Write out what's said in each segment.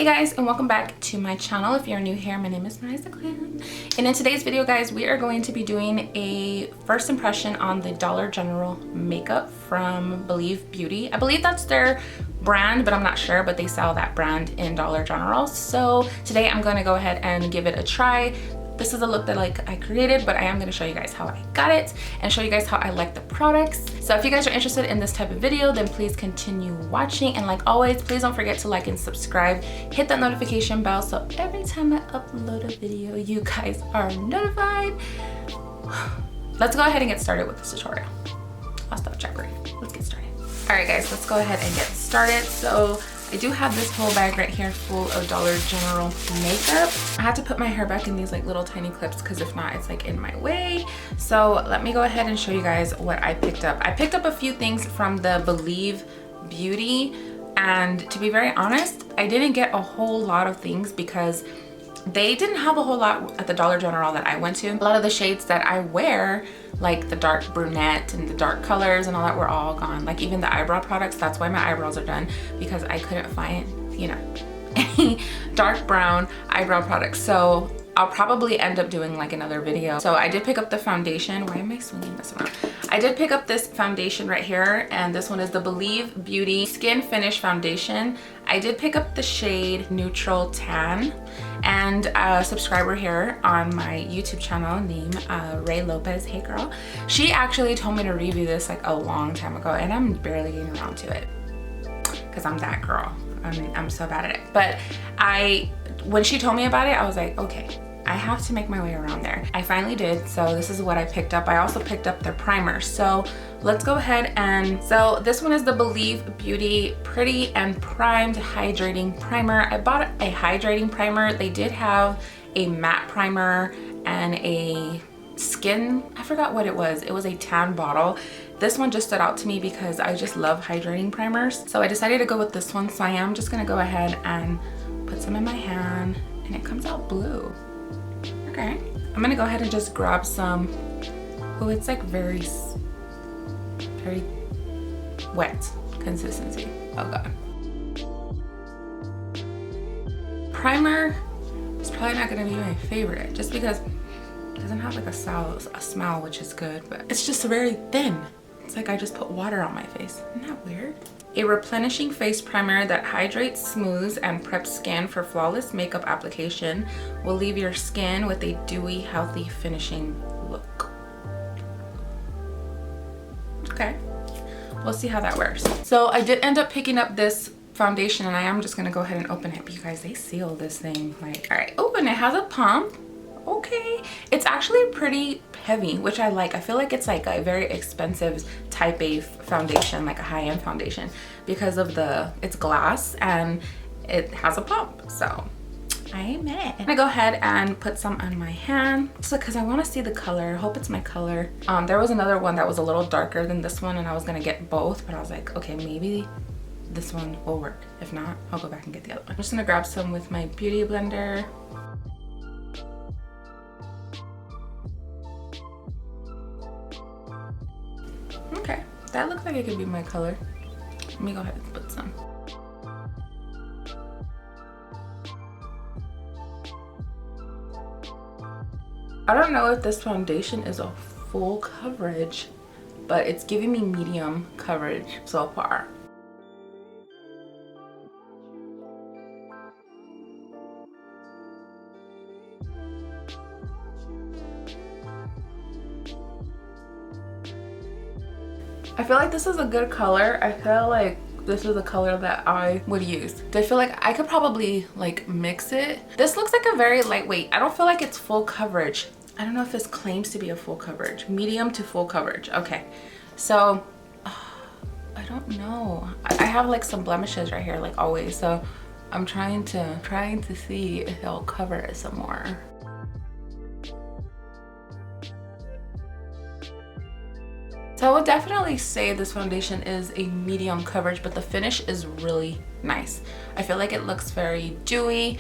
Hey guys, and welcome back to my channel. If you're new here, my name is Glam, and in today's video guys, we are going to be doing a first impression on the Dollar General makeup from Believe Beauty. I believe that's their brand, but I'm not sure, but they sell that brand in Dollar General. So today I'm going to go ahead and give it a try. This is a look that I created, but I am going to show you guys how I got it and show you guys how I like the products. So if you guys are interested in this type of video, then please continue watching. And like always, please don't forget to like and subscribe. Hit that notification bell so every time I upload a video, you guys are notified. Let's go ahead and get started with this tutorial. I'll stop jabbering. Let's get started. All right guys, let's go ahead and get started. So I do have this whole bag right here full of Dollar General makeup. I had to put my hair back in these like little tiny clips because if not, it's like in my way. So let me go ahead and show you guys what I picked up. I picked up a few things from the Believe Beauty, and to be very honest, I didn't get a whole lot of things because they didn't have a whole lot at the Dollar General that I went to. A lot of the shades that I wear, like the dark brunette and the dark colors and all that, were all gone. Like even the eyebrow products, that's why my eyebrows are done, because I couldn't find, you know, any dark brown eyebrow products. So I'll probably end up doing like another video. So I did pick up the foundation. Why am I swinging this around? I did pick up this foundation right here, and this one is the Believe Beauty Skin Finish Foundation. I did pick up the shade Neutral Tan, and a subscriber here on my YouTube channel named Ray Lopez, hey girl, she actually told me to review this like a long time ago, and I'm barely getting around to it because I'm that girl. I'm so bad at it. But when she told me about it, I was like, okay, I have to make my way around there. I finally did, so this is what I picked up. I also picked up their primer. So let's go ahead and, so this one is the Believe Beauty Pretty and Primed Hydrating Primer. I bought a hydrating primer. They did have a matte primer and a skin, I forgot what it was. It was a tan bottle. This one just stood out to me because I just love hydrating primers. So I decided to go with this one. So I am just gonna go ahead and put some in my hand, and it comes out blue. Okay, I'm gonna go ahead and just grab some. Oh, it's like very wet consistency. Oh god. Primer is probably not gonna be my favorite just because it doesn't have like a smell, which is good, but it's just very thin. It's like I just put water on my face. Isn't that weird? A replenishing face primer that hydrates, smooths, and preps skin for flawless makeup application will leave your skin with a dewy, healthy finishing look. Okay, we'll see how that wears. So I did end up picking up this foundation, and I am just gonna go ahead and open it because they seal this thing like, all right. Oh, and it has a pump. Okay, it's actually pretty heavy, which I like. I feel like it's like a very expensive type A foundation, like a high-end foundation, because of it's glass and it has a pump. So I'm gonna go ahead and put some on my hand just because I want to see the color. I hope it's my color. There was another one that was a little darker than this one, and I was gonna get both, but I was like, okay, maybe this one will work. If not, I'll go back and get the other one. I'm just gonna grab some with my beauty blender. Okay, that looks like it could be my color. Let me go ahead and put some. I don't know if this foundation is a full coverage, but it's giving me medium coverage so far. I feel like this is a good color. I feel like this is the color that I would use. I feel like I could probably like mix it. This looks like a very lightweight. I don't feel like it's full coverage. I don't know if this claims to be a full coverage. Medium to full coverage. Okay, so I don't know. I have like some blemishes right here, like always. So I'm trying to see if it'll cover it some more. So I would definitely say this foundation is a medium coverage, but the finish is really nice. I feel like it looks very dewy.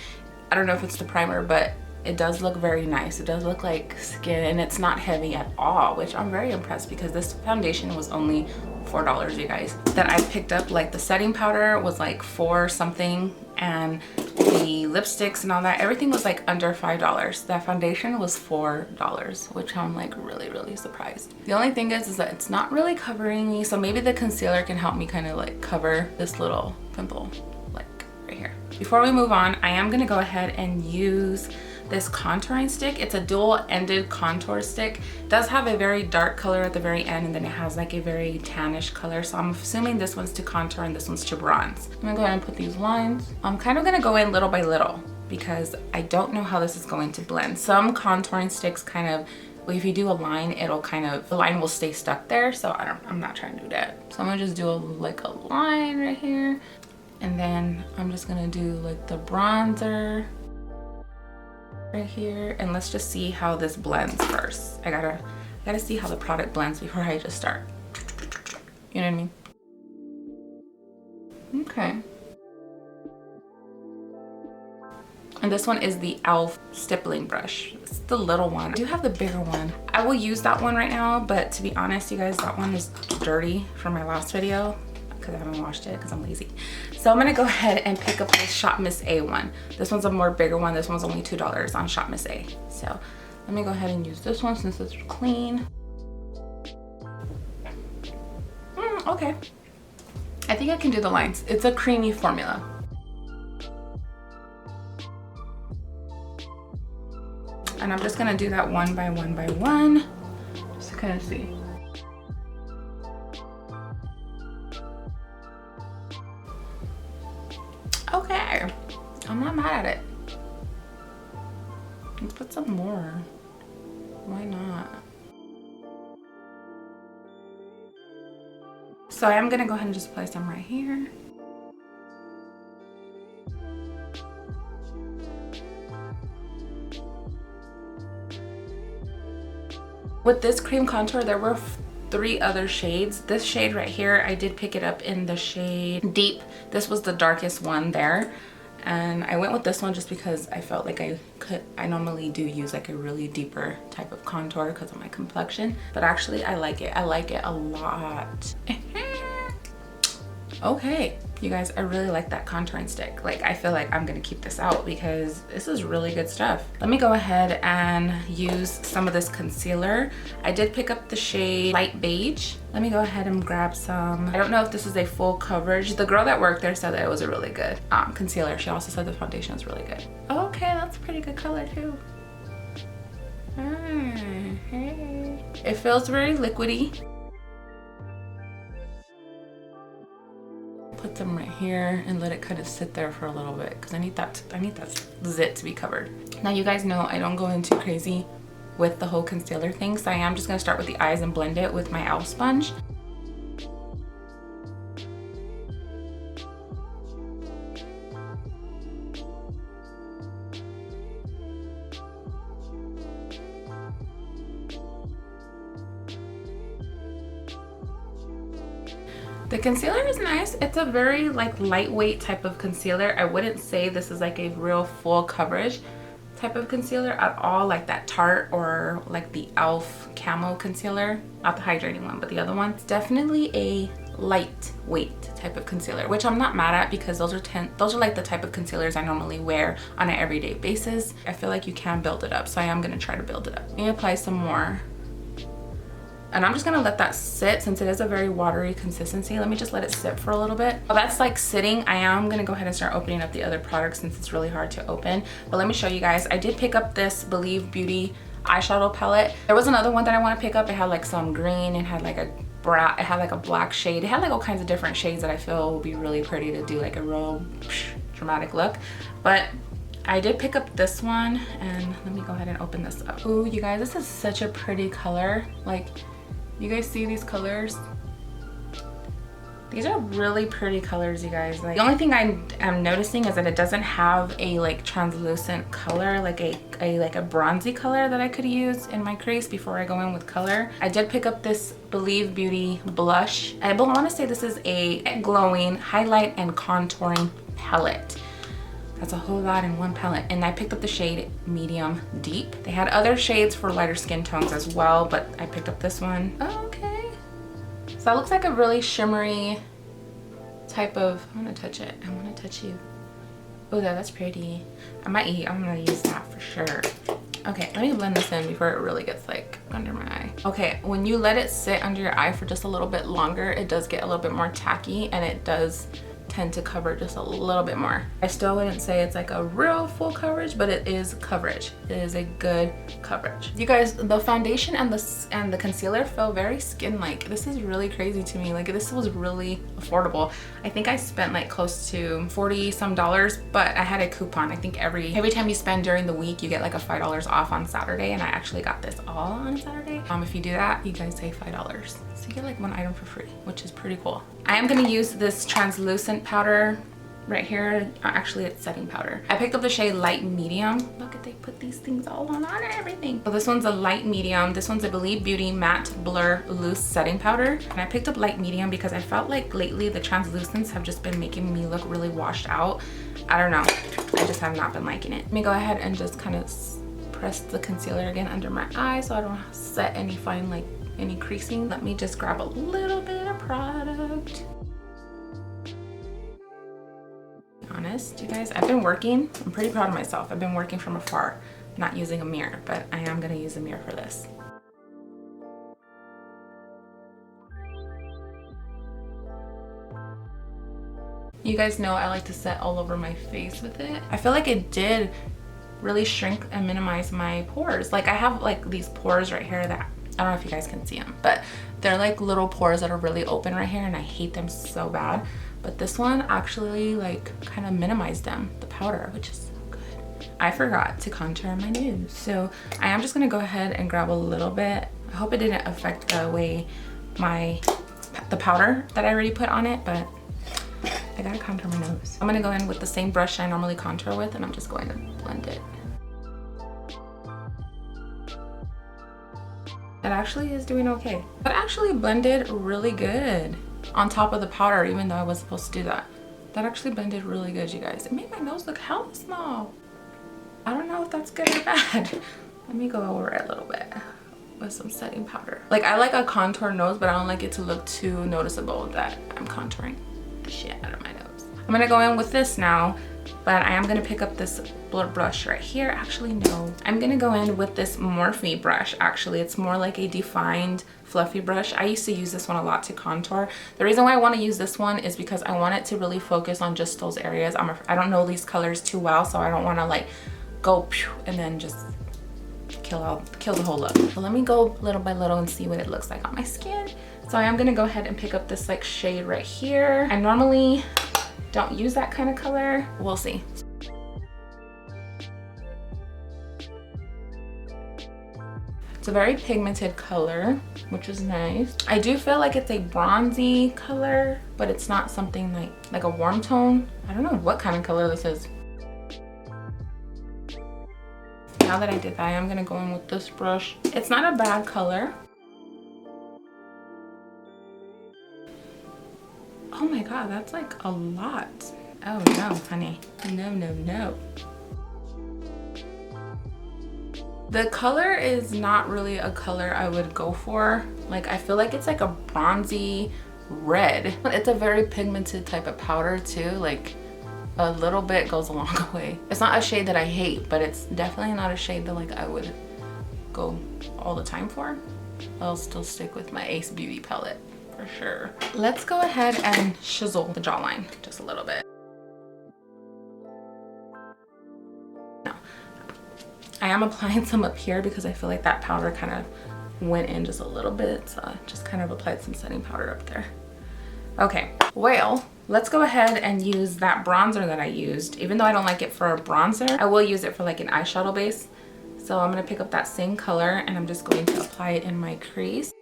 I don't know if it's the primer, but it does look very nice. It does look like skin, and it's not heavy at all, which I'm very impressed because this foundation was only $4, you guys. That I picked up, like the setting powder was like $4 something, and the lipsticks and all that, everything was like under $5. That foundation was $4, which I'm like really surprised. The only thing is that it's not really covering me, so maybe the concealer can help me kind of like cover this little pimple like right here. Before we move on, I am gonna go ahead and use this contouring stick. It's a dual-ended contour stick. It does have a very dark color at the very end, and then it has like a very tannish color. So I'm assuming this one's to contour and this one's to bronze. I'm gonna go ahead and put these lines. I'm kind of gonna go in little by little because I don't know how this is going to blend. Some contouring sticks kind of, well, if you do a line, it'll kind of, the line will stay stuck there. So I'm not trying to do that. So I'm gonna just do like a line right here. And then I'm just gonna do like the bronzer right here, and let's just see how this blends first. I gotta see how the product blends before I just start. You know what I mean? Okay. And this one is the e.l.f. stippling brush. It's the little one. I do have the bigger one. I will use that one right now, but to be honest, you guys, that one is dirty from my last video because I haven't washed it because I'm lazy. So I'm gonna go ahead and pick up this Shop Miss A one. This one's a more bigger one. This one's only $2 on Shop Miss A. So let me go ahead and use this one since it's clean. Okay. I think I can do the lines. It's a creamy formula. And I'm just gonna do that one by one, just to kind of see. Okay, I'm not mad at it. Let's put some more. Why not? So I am gonna go ahead and just apply some right here. With this cream contour, there were 3 other shades. This shade right here, I did pick it up in the shade Deep. This was the darkest one there. And I went with this one just because I felt like I normally do use like a really deeper type of contour because of my complexion. But actually, I like it. I like it a lot. Okay, you guys, I really like that contouring stick. Like, I feel like I'm gonna keep this out because this is really good stuff. Let me go ahead and use some of this concealer. I did pick up the shade Light Beige. Let me go ahead and grab some. I don't know if this is a full coverage. The girl that worked there said that it was a really good concealer. She also said the foundation is really good. Okay, that's a pretty good color too. Hey. It feels very liquidy. Put them right here and let it kind of sit there for a little bit because I need that zit to be covered. Now you guys know I don't go in too crazy with the whole concealer thing, so I am just gonna start with the eyes and blend it with my e.l.f. sponge. The concealer is nice. It's a very like lightweight type of concealer. I wouldn't say this is like a real full coverage type of concealer at all, like that Tarte or like the e.l.f. Camo concealer. Not the hydrating one, but the other one. It's definitely a lightweight type of concealer, which I'm not mad at because those are like the type of concealers I normally wear on an everyday basis. I feel like you can build it up, so I am gonna try to build it up. Let me apply some more. And I'm just gonna let that sit since it is a very watery consistency. Let me just let it sit for a little bit. While that's like sitting, I am gonna go ahead and start opening up the other products since it's really hard to open. But let me show you guys. I did pick up this Believe Beauty eyeshadow palette. There was another one that I want to pick up. It had like some green and had like a brown, it had like a black shade. It had like all kinds of different shades that I feel will be really pretty to do like a real dramatic look. But I did pick up this one, and let me go ahead and open this up. Ooh, you guys, this is such a pretty color. Like, you guys see these colors? These are really pretty colors, you guys. Like, the only thing I'm noticing is that it doesn't have a like translucent color, like a bronzy color that I could use in my crease before I go in with color. I did pick up this Believe Beauty blush. I want to say this is a glowing highlight and contouring palette. That's a whole lot in one palette. And I picked up the shade Medium Deep. They had other shades for lighter skin tones as well, but I picked up this one. Oh, okay. So that looks like a really shimmery type of, I'm gonna touch it. I wanna touch you. Oh, that's pretty. I'm gonna use that for sure. Okay, let me blend this in before it really gets like under my eye. Okay, when you let it sit under your eye for just a little bit longer, it does get a little bit more tacky and it does tend to cover just a little bit more. I still wouldn't say it's like a real full coverage, but it is coverage. It is a good coverage. You guys, the foundation and the concealer feel very skin-like. This is really crazy to me. Like, this was really affordable. I think I spent like close to 40 some dollars, but I had a coupon. I think every time you spend during the week, you get like a $5 off on Saturday, and I actually got this all on Saturday. If you do that, you guys save $5. So you get like one item for free, which is pretty cool. I am gonna use this translucent powder right here. Actually, it's setting powder. I picked up the shade light medium. Look at, they put these things all on and everything. So this one's a light medium. This one's a Believe Beauty Matte Blur Loose Setting Powder. And I picked up light medium because I felt like lately the translucents have just been making me look really washed out. I don't know. I just have not been liking it. Let me go ahead and just kind of press the concealer again under my eye so I don't set any fine, like any creasing. Let me just grab a little bit of product. Honest, you guys, I've been working. I'm pretty proud of myself. I've been working from afar, not using a mirror, but I am gonna use a mirror for this. You guys know I like to set all over my face with it. I feel like it did really shrink and minimize my pores. Like, I have like these pores right here that I don't know if you guys can see them, but they're like little pores that are really open right here, and I hate them so bad. But this one actually like kind of minimized them, the powder, which is so good. I forgot to contour my nose, so I am just gonna go ahead and grab a little bit. I hope it didn't affect the way the powder that I already put on it, but I gotta contour my nose. I'm gonna go in with the same brush I normally contour with, and I'm just going to blend it. It actually is doing okay. That actually blended really good on top of the powder, even though I was supposed to do that. That actually blended really good, you guys. It made my nose look hella small. I don't know if that's good or bad. Let me go over it a little bit with some setting powder. Like, I like a contour nose, but I don't like it to look too noticeable that I'm contouring the shit out of my nose. I'm gonna go in with this now, but I am gonna pick up this blur brush right here. Actually, no. I'm gonna go in with this Morphe brush. Actually, it's more like a defined fluffy brush. I used to use this one a lot to contour. The reason why I want to use this one is because I want it to really focus on just those areas. I don't know these colors too well, so I don't want to like go and then just kill the whole look. So let me go little by little and see what it looks like on my skin. So I am gonna go ahead and pick up this like shade right here. I normally don't use that kind of color. We'll see. It's a very pigmented color, which is nice. I do feel like it's a bronzy color, but it's not something like a warm tone. I don't know what kind of color this is. Now that I did that, I am gonna go in with this brush. It's not a bad color. Oh my God, that's like a lot. Oh no, honey. No, no, no. The color is not really a color I would go for. Like, I feel like it's like a bronzy red. It's a very pigmented type of powder too. Like, a little bit goes a long way. It's not a shade that I hate, but it's definitely not a shade that like I would go all the time for. I'll still stick with my Ace Beauty palette for sure. Let's go ahead and chisel the jawline just a little bit. I am applying some up here because I feel like that powder kind of went in just a little bit. So I just kind of applied some setting powder up there. Okay, well, let's go ahead and use that bronzer that I used. Even though I don't like it for a bronzer, I will use it for like an eyeshadow base. So I'm gonna pick up that same color and I'm just going to apply it in my crease.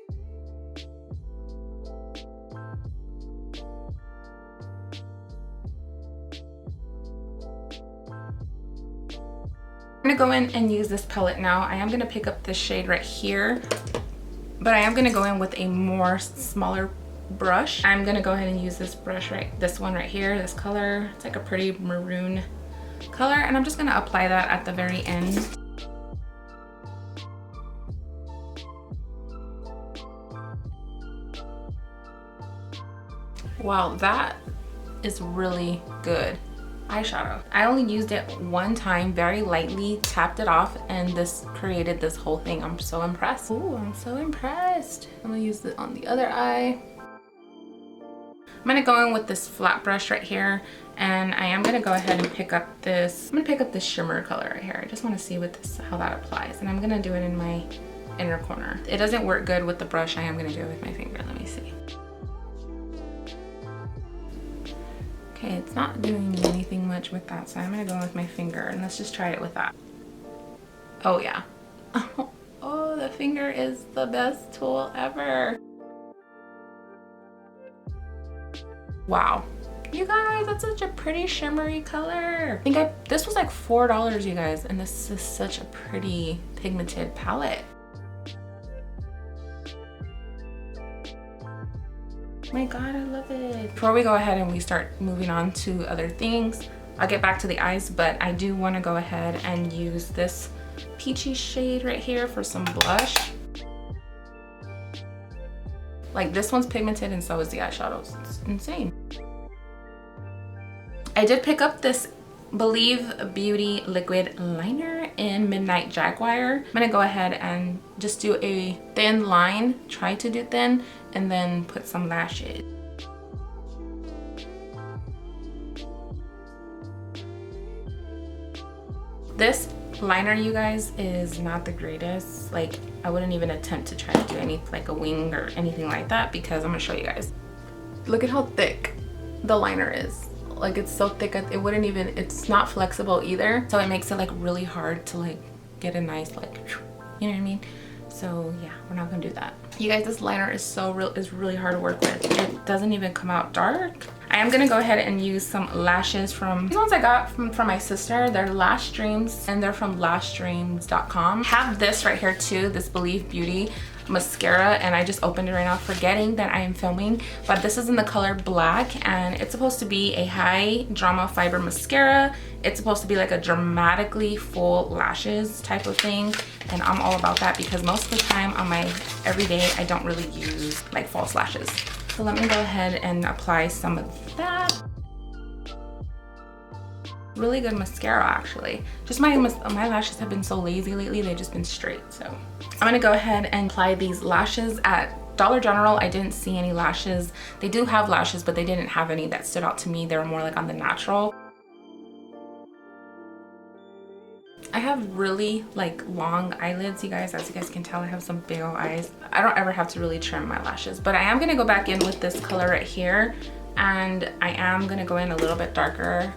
I'm gonna go in and use this palette now. I am gonna pick up this shade right here, but I am gonna go in with a more smaller brush. I'm gonna go ahead and use this brush this one right here, this color. It's like a pretty maroon color, and I'm just gonna apply that at the very end. Wow, that is really good. eyeshadow. I only used it one time, very lightly, tapped it off, and this created this whole thing. I'm so impressed. Ooh, I'm so impressed. I'm gonna use it on the other eye. I'm gonna go in with this flat brush right here, and I am gonna go ahead and pick up this, I'm gonna pick up this shimmer color right here. I just wanna see what this, how that applies. And I'm gonna do it in my inner corner. It doesn't work good with the brush. I am gonna do it with my finger. Let me see. Okay, it's not doing anything much with that, so I'm gonna go with my finger, and let's just try it with that. Oh yeah. Oh, the finger is the best tool ever. Wow. You guys, that's such a pretty shimmery color. I think this was like $4, you guys, and this is such a pretty pigmented palette. My God, I love it. Before we go ahead and we start moving on to other things, I'll get back to the eyes, but I do want to go ahead and use this peachy shade right here for some blush. Like, this one's pigmented and so is the eyeshadows. It's insane. I did pick up this Believe Beauty liquid liner in Midnight Jaguar. I'm gonna go ahead and just do a thin line, try to do thin, and then put some lashes. This liner, you guys, is not the greatest. Like, I wouldn't even attempt to try to do any, like a wing or anything like that, because I'm gonna show you guys. Look at how thick the liner is. Like, it's so thick, it wouldn't even, it's not flexible either, so it makes it like really hard to like get a nice, like, you know what I mean? So yeah, we're not gonna do that. You guys, this liner is really hard to work with. It doesn't even come out dark. I am gonna go ahead and use some lashes from, these ones I got from my sister. They're Lash Dreams, and they're from lashdreams.com. Have this right here too, this Believe Beauty mascara, and I just opened it right now forgetting that I am filming, but this is in the color black, and it's supposed to be a high drama fiber mascara. It's supposed to be like a dramatically full lashes type of thing, and I'm all about that because most of the time on my everyday I don't really use like false lashes. So let me go ahead and apply some of that. Really good mascara, actually. Just my lashes have been so lazy lately, they've just been straight. So I'm gonna go ahead and apply these lashes at Dollar General. I didn't see any lashes. They do have lashes, but they didn't have any that stood out to me. They were more like on the natural. I have really like long eyelids, you guys. As you guys can tell, I have some big old eyes. I don't ever have to really trim my lashes, but I am gonna go back in with this color right here, and I am gonna go in a little bit darker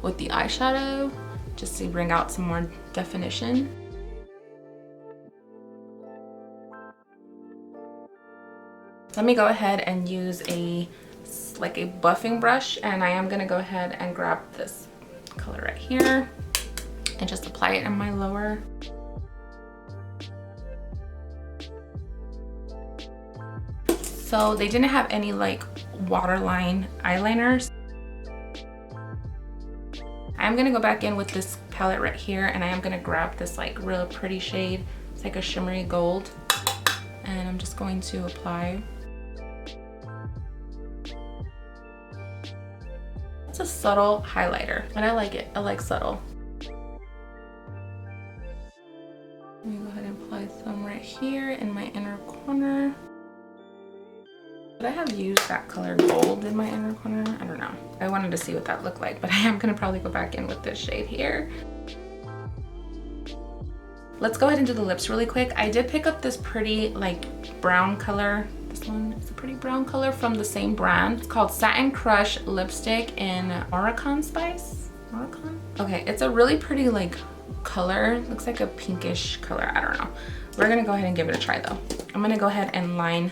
with the eyeshadow just to bring out some more definition. Let me go ahead and use like a buffing brush, and I am gonna go ahead and grab this color right here and just apply it in my lower. So they didn't have any like waterline eyeliners. I'm gonna go back in with this palette right here, and I am gonna grab this like real pretty shade. It's like a shimmery gold, and I'm just going to apply. It's a subtle highlighter, and I like it. I like subtle. Let me go ahead and apply some right here in my inner corner. But I have used that color gold in my inner corner. I don't know. I wanted to see what that looked like, but I am gonna probably go back in with this shade here. Let's go ahead and do the lips really quick. I did pick up this pretty like brown color. This one is a pretty brown color from the same brand. It's called Satin Crush Lipstick in Oracan Spice. Oracan? Okay, it's a really pretty like color. Looks like a pinkish color. I don't know. We're gonna go ahead and give it a try though. I'm gonna go ahead and line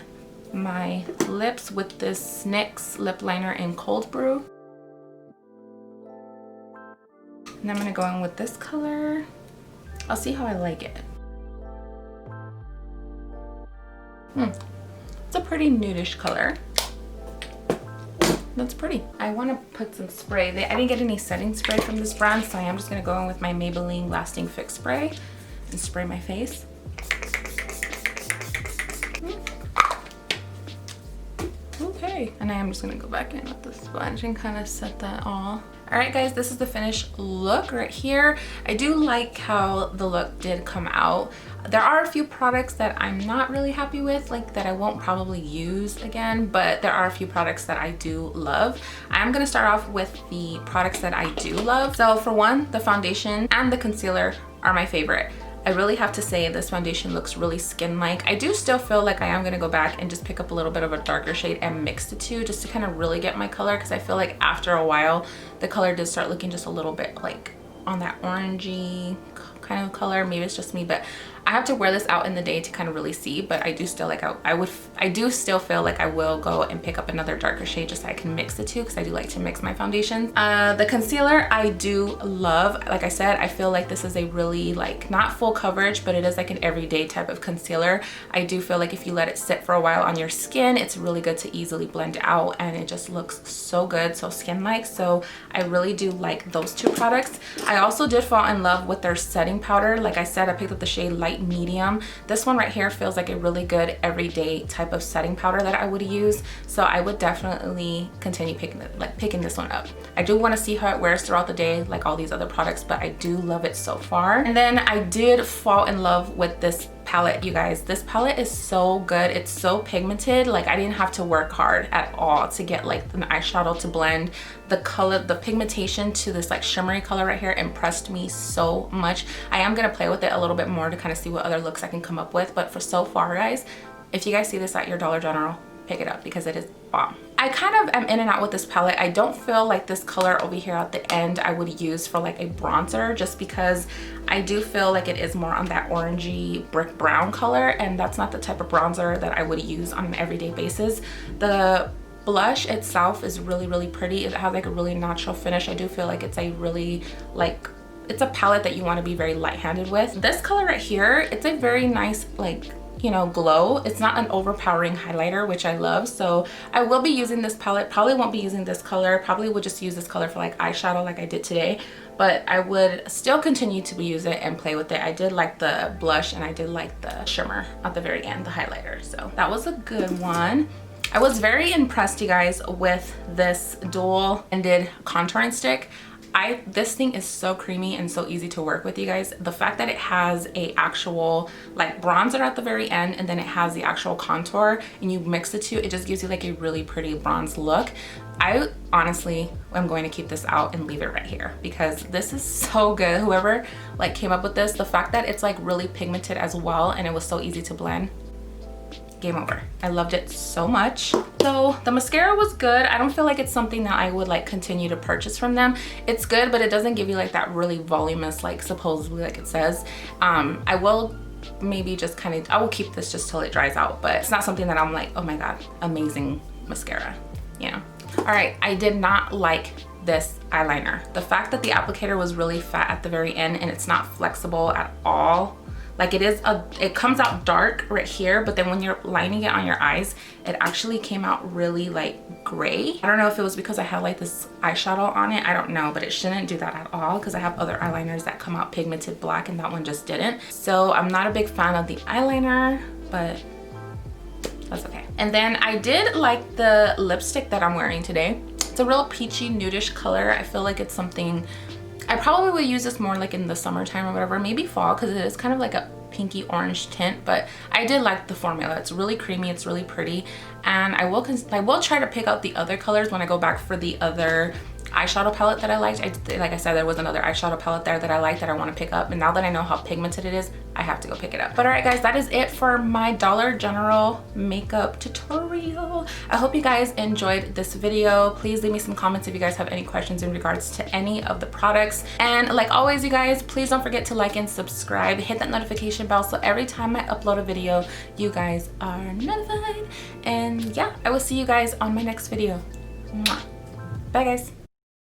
my lips with this NYX lip liner in Cold Brew. And I'm gonna go in with this color. I'll see how I like it. It's a pretty nudish color. That's pretty. I want to put some spray. I didn't get any setting spray from this brand, so I am just gonna go in with my Maybelline Lasting Fix Spray and spray my face. Okay. shade. And I am just gonna go back in with the sponge and kind of set that all. All right guys, this is the finished look right here. I do like how the look did come out. There are a few products that I'm not really happy with, like that I won't probably use again, but there are a few products that I do love. I'm gonna start off with the products that I do love. So for one, the foundation and the concealer are my favorite. I really have to say this foundation looks really skin-like. I do still feel like I am gonna go back and just pick up a little bit of a darker shade and mix the two just to kind of really get my color, because I feel like after a while, the color does start looking just a little bit like on that orangey kind of color. Maybe it's just me, but I have to wear this out in the day to kind of really see, but I do still like, I do still feel like I will go and pick up another darker shade just so I can mix the two, because I do like to mix my foundations. The concealer I do love. Like I said, I feel like this is a really like, not full coverage, but it is like an everyday type of concealer. I do feel like if you let it sit for a while on your skin, it's really good to easily blend out, and it just looks so good, so skin-like. So I really do like those two products. I also did fall in love with their setting powder. Like I said, I picked up the shade Light Medium. This one right here feels like a really good everyday type of setting powder that I would use, so I would definitely continue picking this one up. I do want to see how it wears throughout the day like all these other products, but I do love it so far. And then I did fall in love with this palette, you guys. This palette is so good. It's so pigmented. Like I didn't have to work hard at all to get like an eyeshadow to blend. The color, the pigmentation to this like shimmery color right here impressed me so much. I am gonna play with it a little bit more to kind of see what other looks I can come up with, but for so far guys, if you guys see this at your Dollar General, pick it up because it is bomb. I kind of am in and out with this palette. I don't feel like this color over here at the end I would use for like a bronzer, just because I do feel like it is more on that orangey brick brown color, and that's not the type of bronzer that I would use on an everyday basis. The blush itself is really, really pretty. It has like a really natural finish. I do feel like it's a really like, it's a palette that you want to be very light-handed with. This color right here, it's a very nice like, you know, glow. It's not an overpowering highlighter, which I love. So I will be using this palette. Probably won't be using this color. Probably would just use this color for like eyeshadow like I did today, but I would still continue to use it and play with it. I did like the blush and I did like the shimmer at the very end, the highlighter. So that was a good one. I was very impressed, you guys, with this dual-ended contouring stick. This thing is so creamy and so easy to work with, you guys. The fact that it has a actual like bronzer at the very end, and then it has the actual contour, and you mix the two, it just gives you like a really pretty bronze look. I honestly am going to keep this out and leave it right here because this is so good. Whoever like came up with this, the fact that it's like really pigmented as well and it was so easy to blend, game over. I loved it so much. So the mascara was good. I don't feel like it's something that I would like continue to purchase from them. It's good, but it doesn't give you like that really voluminous, like supposedly like it says. I will maybe just kind of, I will keep this just till it dries out, but it's not something that I'm like, oh my God, amazing mascara, you know? All right, I did not like this eyeliner. The fact that the applicator was really fat at the very end and it's not flexible at all. Like it comes out dark right here, but then when you're lining it on your eyes, it actually came out really like gray. I don't know if it was because I had like this eyeshadow on it. I don't know, but it shouldn't do that at all because I have other eyeliners that come out pigmented black and that one just didn't. So I'm not a big fan of the eyeliner, but that's okay. And then I did like the lipstick that I'm wearing today. It's a real peachy nudish color. I feel like it's something I probably would use this more like in the summertime or whatever, maybe fall, because it is kind of like a pinky orange tint, but I did like the formula. It's really creamy, it's really pretty, and I will try to pick out the other colors when I go back for the other eyeshadow palette that I liked. Like I said, there was another eyeshadow palette there that I liked that I want to pick up, and now that I know how pigmented it is, I have to go pick it up. But all right guys, that is it for my Dollar General makeup tutorial. I hope you guys enjoyed this video. Please leave me some comments if you guys have any questions in regards to any of the products, and like always, you guys, please don't forget to like and subscribe. Hit that notification bell so every time I upload a video, you guys are notified. And yeah, I will see you guys on my next video. Mwah. Bye guys.